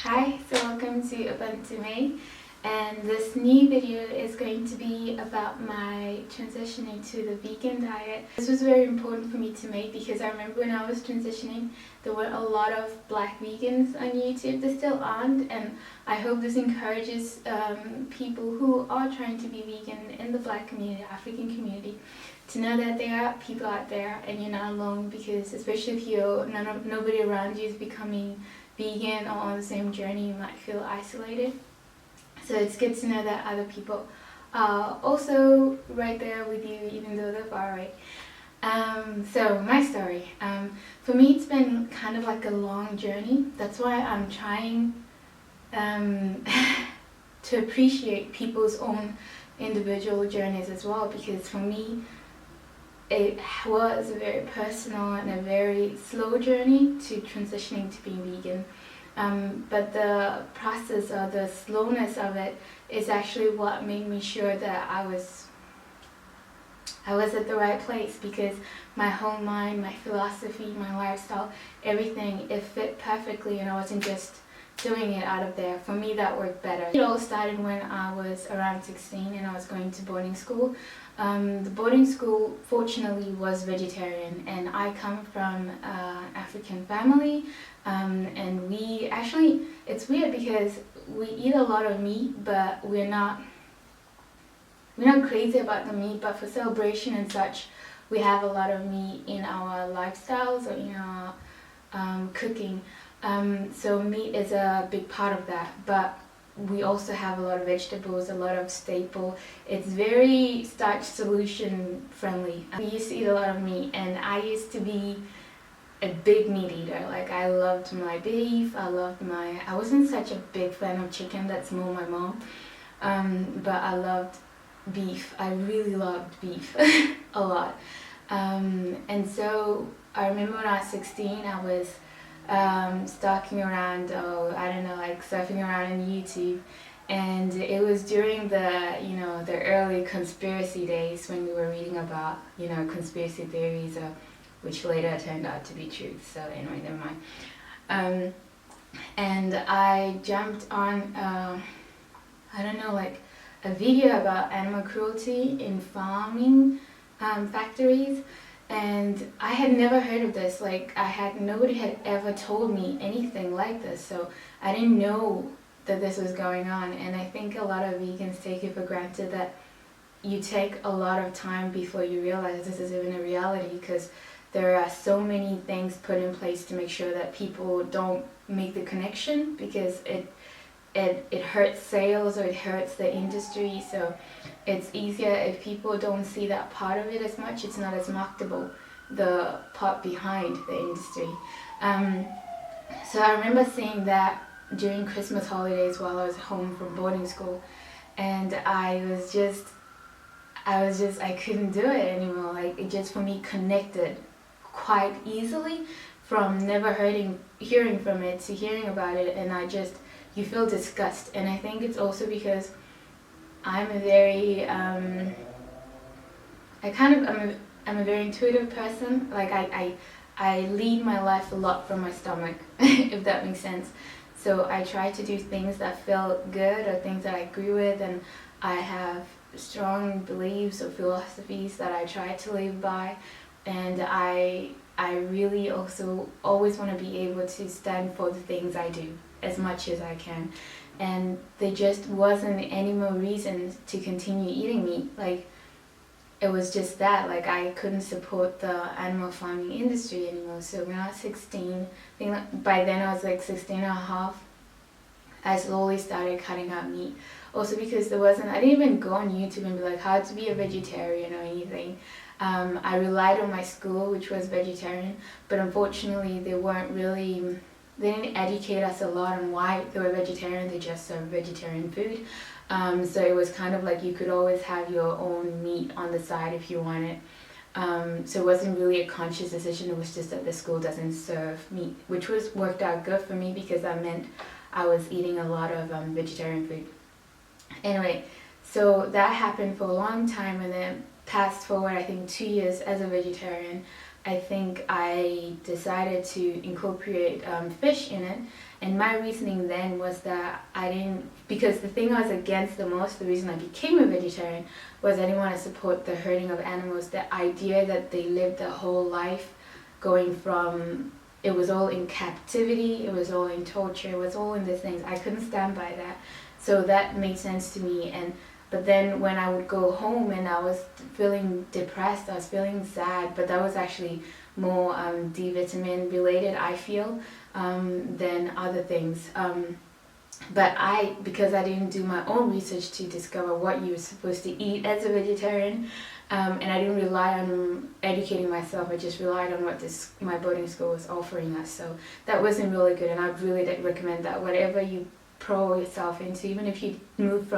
Hi, so welcome to Abundant to Me, and this new video is going to be about my transitioning to the vegan diet. This was very important for me to make because I remember when I was transitioning there were a lot of black vegans on YouTube. There still aren't, and I hope this encourages people who are trying to be vegan in the black community, African community, to know that there are people out there and you're not alone, because especially if nobody around you is becoming vegan or on the same journey, you might feel isolated. So it's good to know that other people are also right there with you, even though they're far away. So my story, for me it's been kind of like a long journey. That's why I'm trying to appreciate people's own individual journeys as well, because for me it was a very personal and a very slow journey to transitioning to being vegan. But the process or the slowness of it is actually what made me sure that I was at the right place, because my whole mind, my philosophy, my lifestyle, everything, it fit perfectly, and I wasn't just doing it out of there. For me, that worked better. It all started when I was around 16 and I was going to boarding school. The boarding school fortunately was vegetarian, and I come from an African family, and we actually, it's weird because we eat a lot of meat, but we're not crazy about the meat, but for celebration and such we have a lot of meat in our lifestyles or in our cooking. So meat is a big part of that, but we also have a lot of vegetables, a lot of staple. It's very starch solution friendly. We used to eat a lot of meat, and I used to be a big meat eater. Like, I loved my beef, I wasn't such a big fan of chicken, that's more my mom, but I loved beef. I really loved beef a lot. And so I remember when I was 16, I was stalking around, like surfing around on YouTube, and it was during the early conspiracy days when we were reading about conspiracy theories, which later turned out to be truth. So anyway, never mind. And I jumped on a video about animal cruelty in farming factories. And I had never heard of this. Nobody had ever told me anything like this, so I didn't know that this was going on. And I think a lot of vegans take it for granted that you take a lot of time before you realize this is even a reality, because there are so many things put in place to make sure that people don't make the connection, because it hurts sales or it hurts the industry. So it's easier if people don't see that part of it as much. It's not as marketable, the part behind the industry. So I remember seeing that during Christmas holidays while I was home from boarding school, and I couldn't do it anymore. Like, it just for me connected quite easily from never hearing from it to hearing about it, and you feel disgust. And I think it's also because I'm a very I'm a very intuitive person. Like, I lead my life a lot from my stomach, if that makes sense. So I try to do things that feel good or things that I agree with, and I have strong beliefs or philosophies that I try to live by. And I really also always want to be able to stand for the things I do as much as I can. And there just wasn't any more reasons to continue eating meat. Like, it was just that, like, I couldn't support the animal farming industry anymore. So when I was 16, I think by then I was like 16 and a half, I slowly started cutting out meat. Also because I didn't even go on YouTube and be like how to be a vegetarian or anything. I relied on my school, which was vegetarian, but unfortunately they didn't educate us a lot on why they were vegetarian. They just served vegetarian food. So it was kind of like you could always have your own meat on the side if you wanted. So it wasn't really a conscious decision. It was just that the school doesn't serve meat, which worked out good for me because that meant I was eating a lot of vegetarian food. Anyway, so that happened for a long time, and then fast forward I think 2 years as a vegetarian, I think I decided to incorporate fish in it. And my reasoning then was that I didn't, because the thing I was against the most, the reason I became a vegetarian, was I didn't want to support the hurting of animals. The idea that they lived their whole life going from, it was all in captivity, it was all in torture, it was all in these things. I couldn't stand by that. So that made sense to me. But then when I would go home and I was feeling depressed, I was feeling sad, but that was actually more D-vitamin related, I feel, than other things. But because I didn't do my own research to discover what you were supposed to eat as a vegetarian, and I didn't rely on educating myself, I just relied on what my boarding school was offering us. So that wasn't really good, and I really recommend that whatever you pro yourself into, even if you move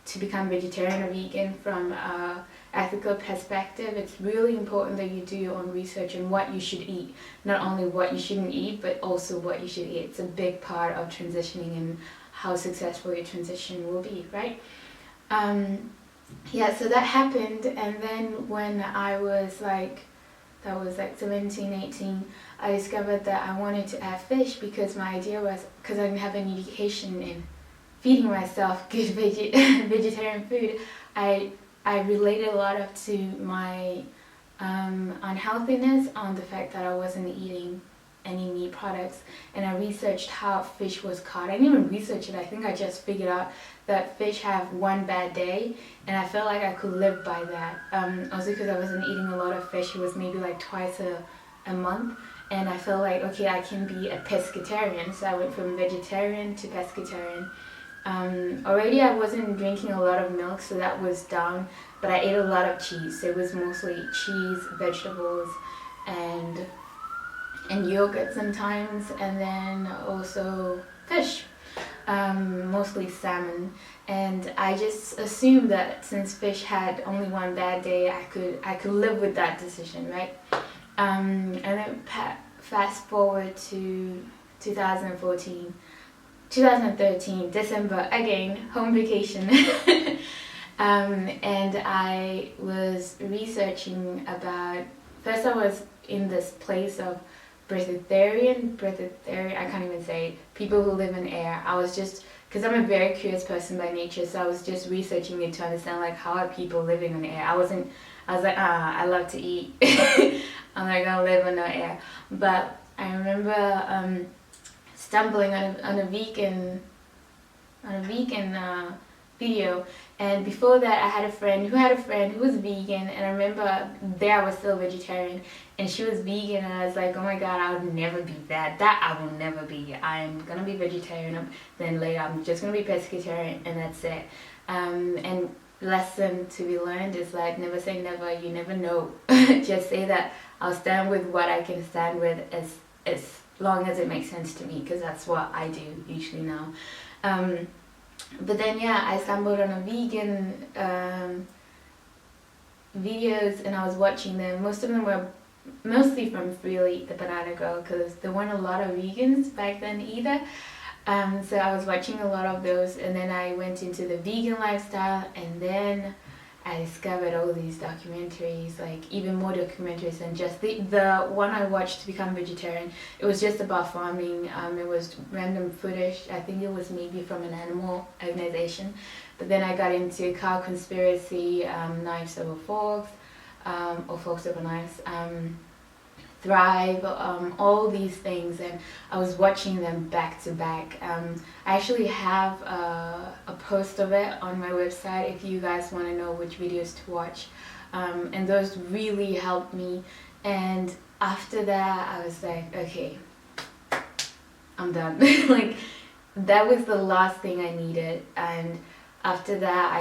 to become vegetarian or vegan from an ethical perspective, it's really important that you do your own research on what you should eat. Not only what you shouldn't eat, but also what you should eat. It's a big part of transitioning and how successful your transition will be, right? Yeah, so that happened, and then when I was like, that was like 17, 18, I discovered that I wanted to add fish because my idea was, because I didn't have any education in feeding myself good vegetarian food, I related a lot of to my unhealthiness on the fact that I wasn't eating any meat products, and I researched how fish was caught. I didn't even research it, I think I just figured out that fish have one bad day, and I felt like I could live by that. Also because I wasn't eating a lot of fish, it was maybe like twice a month, and I felt like, okay, I can be a pescetarian, so I went from vegetarian to pescetarian. Already I wasn't drinking a lot of milk, so that was down, but I ate a lot of cheese. So it was mostly cheese, vegetables, and yogurt sometimes, and then also fish, mostly salmon. And I just assumed that since fish had only one bad day, I could live with that decision, right? And then fast forward to 2013, December, again, home vacation. And I was researching about, first I was in this place of pescetarian, I can't even say, people who live in air. I was just, because I'm a very curious person by nature, so I was just researching it to understand like how are people living in air. I was like, I love to eat. I'm not gonna live on no air. But I remember stumbling on a vegan video, and before that I had a friend who was vegan, and I remember there I was still vegetarian and she was vegan, and I was like, oh my god, I would never be that I will never be. I'm gonna be vegetarian, then later I'm just gonna be pescatarian, and that's it. And lesson to be learned is like, never say never, you never know. Just say that I'll stand with what I can stand with as long as it makes sense to me, because that's what I do usually now. But then yeah, I stumbled on a vegan videos, and I was watching them. Most of them were mostly from Freely, the banana girl, because there weren't a lot of vegans back then either. So I was watching a lot of those, and then I went into the vegan lifestyle, and then I discovered all these documentaries, like even more documentaries than just the one I watched to become vegetarian. It was just about farming. It was random footage. I think it was maybe from an animal organization. But then I got into cow conspiracy, knives over forks, or forks over knives, Thrive, all these things, and I was watching them back to back. I actually have a post of it on my website if you guys want to know which videos to watch, and those really helped me. And after that I was like, okay, I'm done. Like, that was the last thing I needed, and after that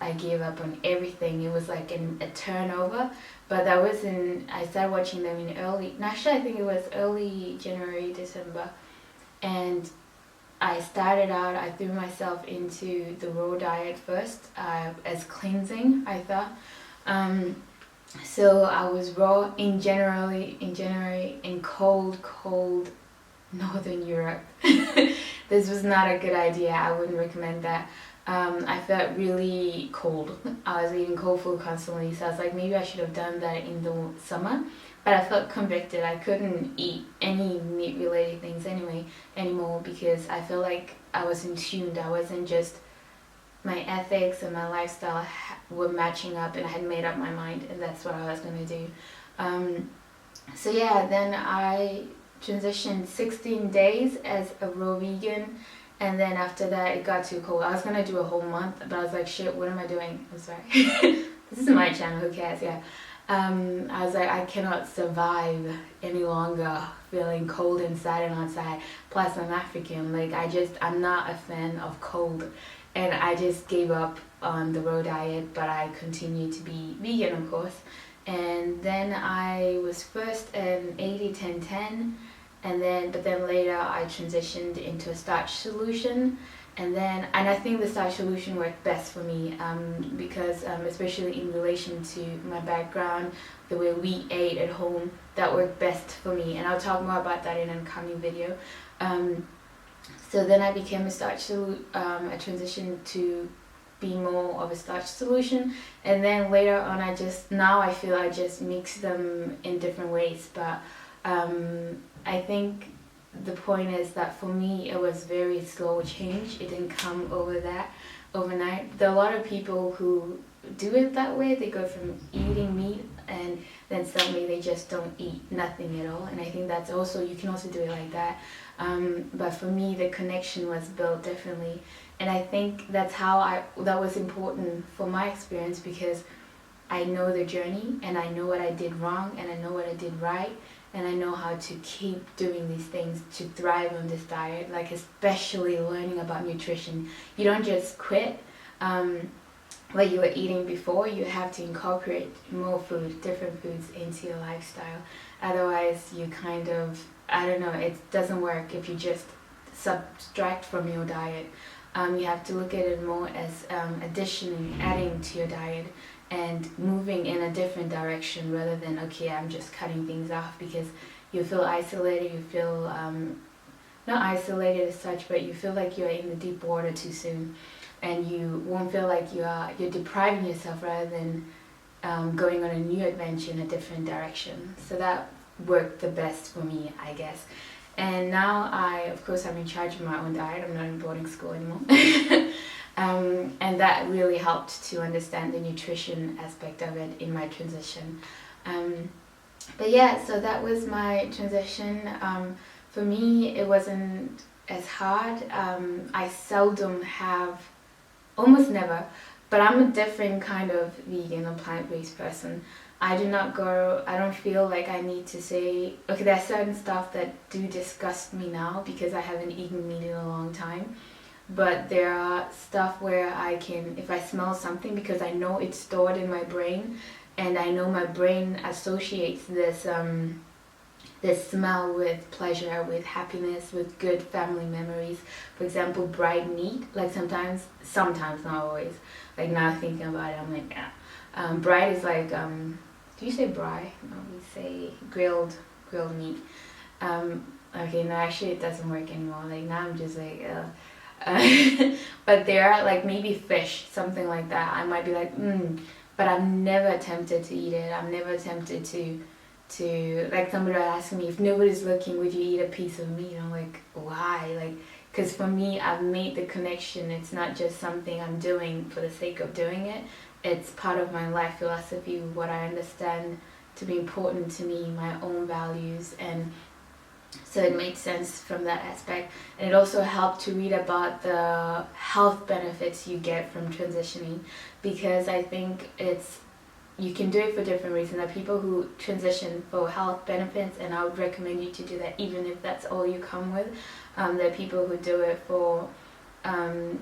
I gave up on everything. It was like a turnover. But that was I started watching them in I think it was early January, December. And I threw myself into the raw diet first, as cleansing, I thought. So I was raw in January in cold Northern Europe. This was not a good idea. I wouldn't recommend that. I felt really cold. I was eating cold food constantly, so I was like, maybe I should have done that in the summer but I felt convicted. I couldn't eat any meat related things anymore because I felt like I wasn't tuned. I wasn't just, my ethics and my lifestyle were matching up, and I had made up my mind, and that's what I was going to do. So yeah, then I transitioned 16 days as a raw vegan, and then after that it got too cold. I was going to do a whole month, but I was like, shit, what am I doing? I'm sorry. This is my channel, who cares? Yeah. I was like, I cannot survive any longer feeling cold inside and outside. Plus I'm African, like I'm not a fan of cold, and I just gave up on the raw diet, but I continued to be vegan, of course. And then I was first an 80-10-10, but then later I transitioned into a starch solution. And I think the starch solution worked best for me because especially in relation to my background, the way we ate at home, that worked best for me. And I'll talk more about that in an upcoming video. So then I became a I transitioned to be more of a starch solution, and then later on now I feel I just mix them in different ways. But I think the point is that for me it was very slow change. It didn't come overnight. There are a lot of people who do it that way. They go from eating meat and then suddenly they just don't eat nothing at all, and I think that's also, you can also do it like that. But for me the connection was built differently, and I think that was important for my experience because I know the journey, and I know what I did wrong, and I know what I did right, and I know how to keep doing these things to thrive on this diet, like especially learning about nutrition. You don't just quit what you were eating before. You have to incorporate more food, different foods into your lifestyle. Otherwise you kind of, I don't know, it doesn't work if you just subtract from your diet. You have to look at it more as adding to your diet and moving in a different direction rather than, okay, I'm just cutting things off, because you feel isolated, you feel, not isolated as such, but you feel like you're in the deep water too soon, and you won't feel like you're depriving yourself rather than going on a new adventure in a different direction. So that worked the best for me, I guess. And now of course I'm in charge of my own diet. I'm not in boarding school anymore. And that really helped to understand the nutrition aspect of it in my transition. But yeah, so that was my transition. For me, it wasn't as hard. I seldom have, almost never, but I'm a different kind of vegan or plant-based person. I don't feel like I need to say, okay, there's certain stuff that do disgust me now because I haven't eaten meat in a long time. But there are stuff where I can, if I smell something, because I know it's stored in my brain, and I know my brain associates this smell with pleasure, with happiness, with good family memories. For example, dried meat, like sometimes, not always. Like now thinking about it, I'm like, yeah. Dried is like, do you say braai? No, we say grilled meat. Okay, no, actually it doesn't work anymore. Like now I'm just like, but there are like maybe fish, something like that. I might be like, but I'm never tempted to eat it. I'm never tempted to like, somebody will ask me, if nobody's looking, would you eat a piece of meat? I'm like, why? Like, because for me, I've made the connection. It's not just something I'm doing for the sake of doing it. It's part of my life philosophy, what I understand to be important to me, my own values, and so it made sense from that aspect. And it also helped to read about the health benefits you get from transitioning, because I think you can do it for different reasons. There are people who transition for health benefits, and I would recommend you to do that even if that's all you come with. There are people who do it for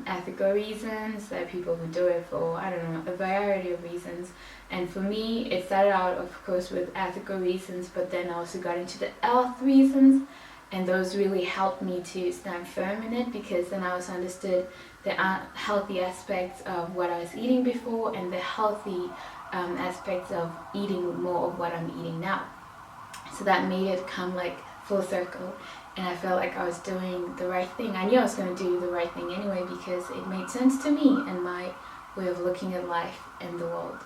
ethical reasons. There are people who do it for, I don't know, a variety of reasons. And for me, it started out, of course, with ethical reasons, but then I also got into the health reasons, and those really helped me to stand firm in it, because then I also understood the healthy aspects of what I was eating before and the healthy aspects of eating more of what I'm eating now. So that made it come like full circle, and I felt like I was doing the right thing. I knew I was going to do the right thing anyway, because it made sense to me and my way of looking at life and the world.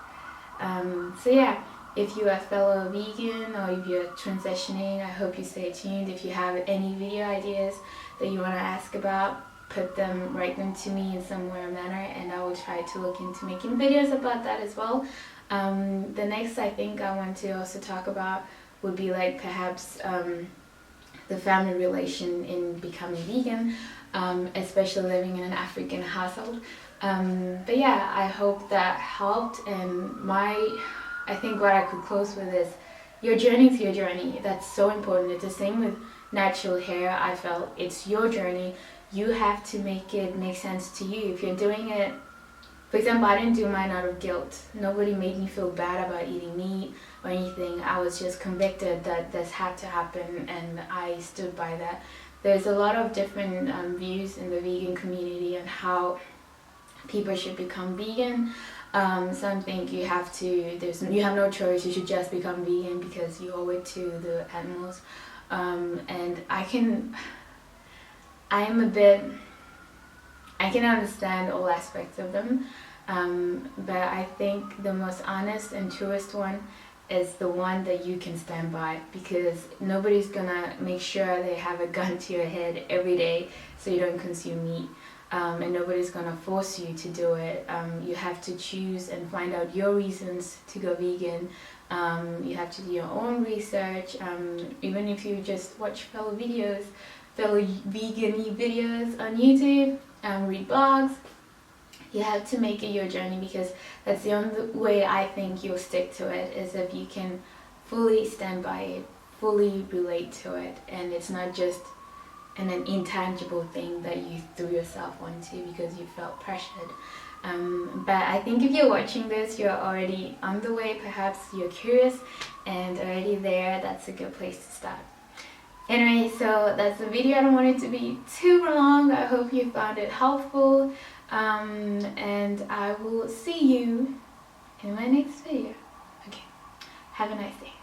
So yeah, if you are a fellow vegan or if you're transitioning, I hope you stay tuned. If you have any video ideas that you want to ask about, write them to me in some way or manner, and I will try to look into making videos about that as well. The next I think I want to also talk about would be like perhaps the family relation in becoming vegan, especially living in an African household. But yeah, I hope that helped, and I think what I could close with is your journey to your journey. That's so important. It's the same with natural hair. I felt it's your journey. You have to make it make sense to you. If you're doing it, for example, I didn't do mine out of guilt. Nobody made me feel bad about eating meat or anything. I was just convicted that this had to happen, and I stood by that. There's a lot of different views in the vegan community on how people should become vegan. Some think you have no choice, you should just become vegan because you owe it to the animals. And I can understand all aspects of them, but I think the most honest and truest one is the one that you can stand by, because nobody's gonna make sure they have a gun to your head every day so you don't consume meat. And nobody's gonna force you to do it. You have to choose and find out your reasons to go vegan. You have to do your own research. Even if you just watch fellow vegan videos on YouTube, read blogs, you have to make it your journey, because that's the only way I think you'll stick to it, is if you can fully stand by it, fully relate to it, and it's not just an intangible thing that you threw yourself onto because you felt pressured. But I think if you're watching this, you're already on the way. Perhaps you're curious and already there. That's a good place to start. Anyway, so that's the video. I don't want it to be too long. I hope you found it helpful, and I will see you in my next video. Okay, have a nice day.